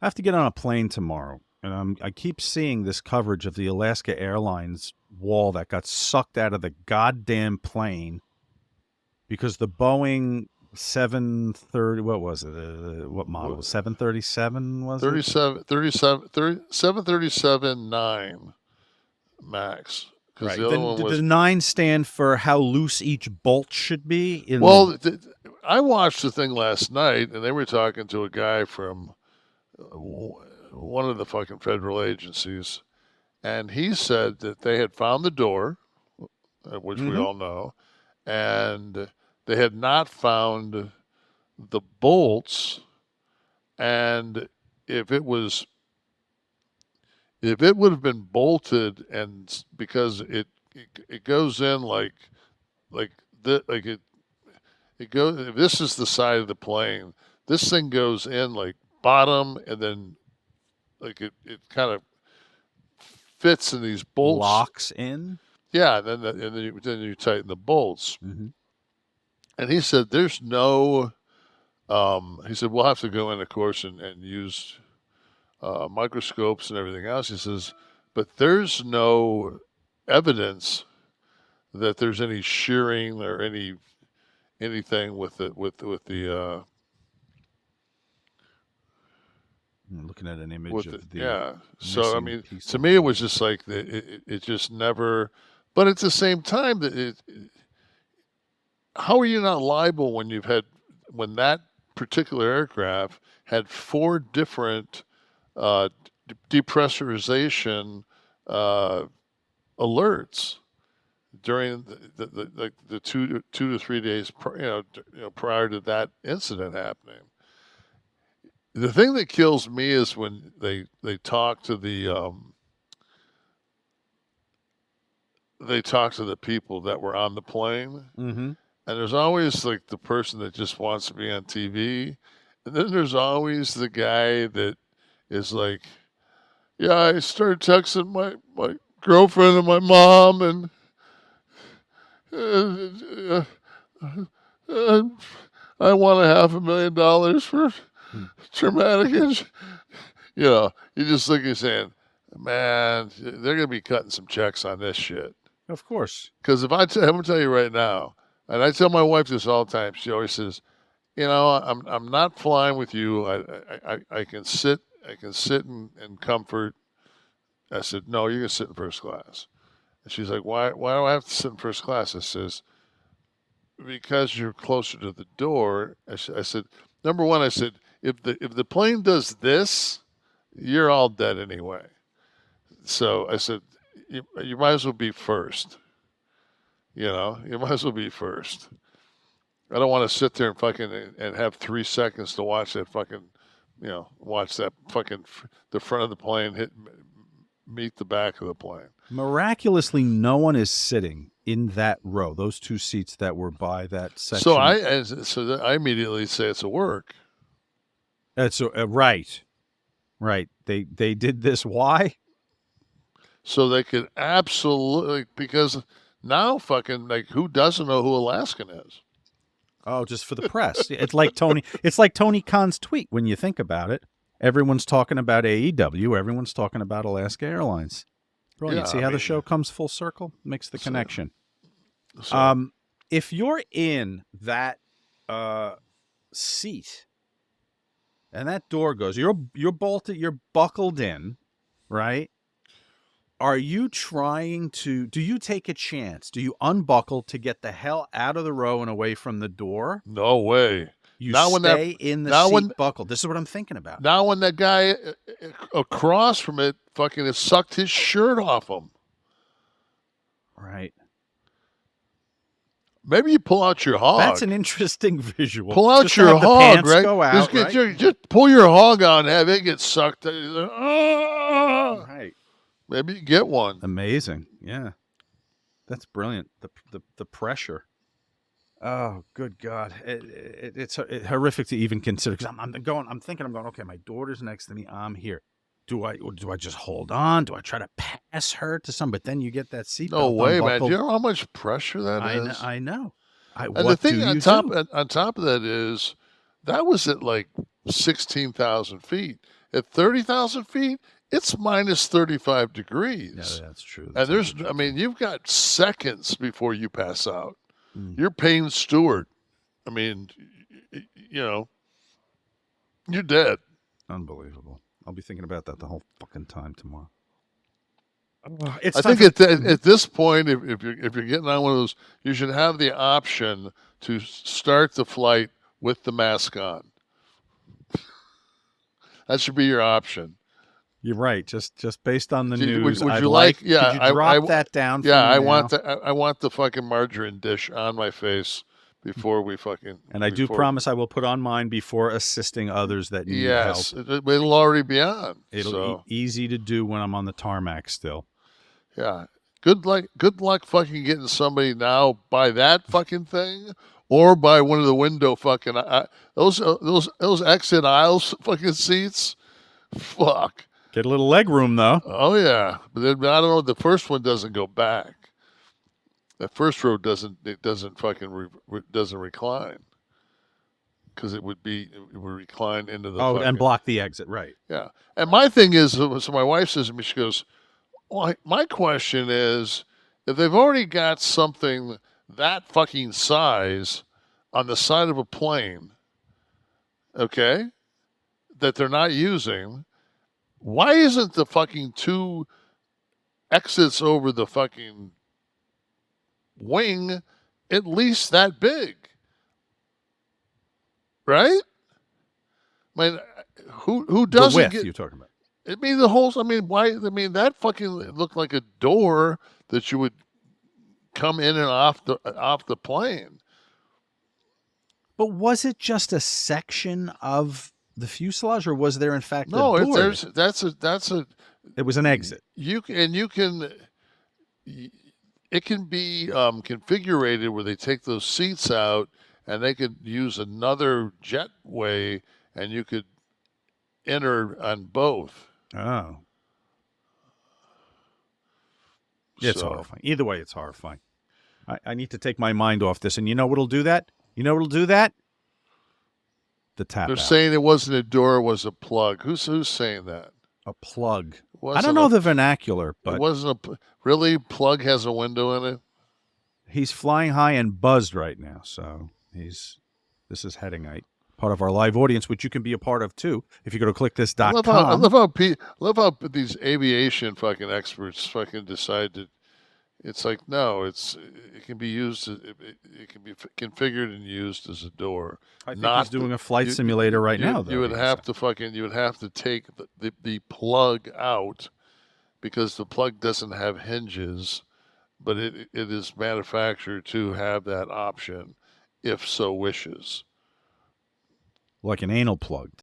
I have to get on a plane tomorrow, and I keep seeing this coverage of the Alaska Airlines wall that got sucked out of the goddamn plane because the Boeing 730, what was it? What model? 737 was it? 737-9 max, because Right. the other Then one did the was. 9 stand for how loose each bolt should be in the. Well, I watched the thing last night, and they were talking to a guy from one of the fucking federal agencies, and he said that they had found the door, which we Mhm. all know, and they had not found the bolts, and if it was if it would have been bolted, and because it goes in like like it goes, if this is the side of the plane, this thing goes in like bottom, and then like it kind of fits in these bolts. Locks in. Yeah, and then you tighten the bolts. Mhm. And he said there's no. He said we'll have to go in, of course, and use microscopes and everything else. He says, but there's no evidence that there's any shearing or anything with the I'm looking at an image with it. of the Yeah. So I missing mean, piece to of me, it was wall. just like it just never. But at the same time, how are you not liable when when that particular aircraft had four different uh, depressurization uh, alerts during the 2 to 3 days prior to that incident happening. The thing that kills me is when they talk to the people that were on the plane, Mhm. and there's always like the person that just wants to be on TV, and then there's always the guy that is like, yeah, I started texting my girlfriend and my mom, and uh, uh, I want $500,000 for Mm. traumatic injury. You know, you just look at saying, man, they're gonna be cutting some checks on this shit. Of course. Because I'm gonna tell you right now, and I tell my wife this all the time. She always says, I'm not flying with you. I can sit in comfort. I said, no, you're gonna sit in first class. And she's like, why do I have to sit in first class? I says, because you're closer to the door. I said, number one, I said, if the plane does this, you're all dead anyway. So I said, you might as well be first. You might as well be first. I don't want to sit there and fucking and have 3 seconds to watch that fucking, watch that fucking the front of the plane meet the back of the plane. Miraculously, no one is sitting in that row, those two seats that were by that So section. I immediately say it's a work. So, right. Right. They did this. Why? So they could absolutely, because now fucking like who doesn't know who Alaskan is? Oh, just for the press. It's like Tony. It's like Tony Khan's tweet. When you think about it, everyone's talking about AEW. Everyone's talking about Alaska Airlines. Brilliant. Yeah, See I how the mean, show comes full circle? Makes the so, connection. so If you're in that uh, seat and that door goes, you're bolted, you're buckled in, right? Are you trying to? Do you take a chance? Do you unbuckle to get the hell out of the row and away from the door? no way. You Now when that stay in the now when seat buckled. This is what I'm thinking about. now when that guy across from it fucking has sucked his shirt off him. Right. Maybe you pull out your That's hog. an interesting visual. Pull out Just to your have the hog, pants right? go out, right? Just pull your hog out and have it get sucked. Ah! Right. Maybe you get one. Amazing. Yeah. That's brilliant. The pressure. Oh, good God! It's horrific to even consider because I'm thinking, okay, my daughter's next to me. I'm here. Do I just hold on? Do I try to pass her to some? But then you get that No seatbelt way, man. Do unbuckled. you know how much pressure that I know. is? I know. And the What do thing you do? on top of that is that was at like 16,000 feet. At 30,000 feet, it's minus 35 Yeah, degrees. that's true. And I mean, you've got seconds before you pass out. Mm. You're Payne Stewart. I mean, you know, you're dead. Unbelievable. I'll be thinking about that the whole fucking time tomorrow. I think at this point, if you're getting on one of those, you should have the option to start the flight with the mask on. That should be your option. You're right. Just based on the Would news, you I'd like? Yeah, could you drop that down for yeah, me I now? want the I want the fucking margarine dish on my face before we fucking. And I do promise I will put on mine before assisting others that need help. Yes, it'll already be on. It'll easy to do when I'm on the tarmac still. Yeah. Good luck fucking getting somebody now by that fucking thing or by one of the window fucking those exit aisles fucking seats. Fuck. Get a little leg room though. Oh yeah. But then, I don't know, the first one doesn't go back. The first row doesn't recline. Because it would recline into the and block the exit, right. Yeah. And my thing is, so my wife says to me, she goes, well, my question is, if they've already got something that fucking size on the side of a plane, okay, that they're not using, why isn't the fucking 2 exits over the fucking wing at least that big? Right? I mean, who doesn't the width get? You're talking about? I mean, the whole. I mean, why? I mean, that fucking looked like a door that you would come in and off the plane. But was it just a section of the fuselage, or was there in fact no? a door? That's a. It was an exit. You can. It can be configured where they take those seats out and they could use another jetway, and you could enter on both. Oh. It's horrifying. Either way, it's horrifying. I need to take my mind off this. And you know what'll do that? The tap. They're saying it wasn't a door, it was a plug. Who's saying that? A plug. I don't know the vernacular, but it wasn't really. Plug has a window in it. He's flying high and buzzed right now, so this is Headingite, part of our live audience, which you can be a part of too if you go to kliqthis.com. I love how these aviation fucking experts fucking decide to. It's like, no, it can be used. It can be configured and used as a door. I think he's doing a flight simulator right now. Though you would have to take the plug out, because the plug doesn't have hinges, but it is manufactured to have that option, if so wishes. Like an anal plug.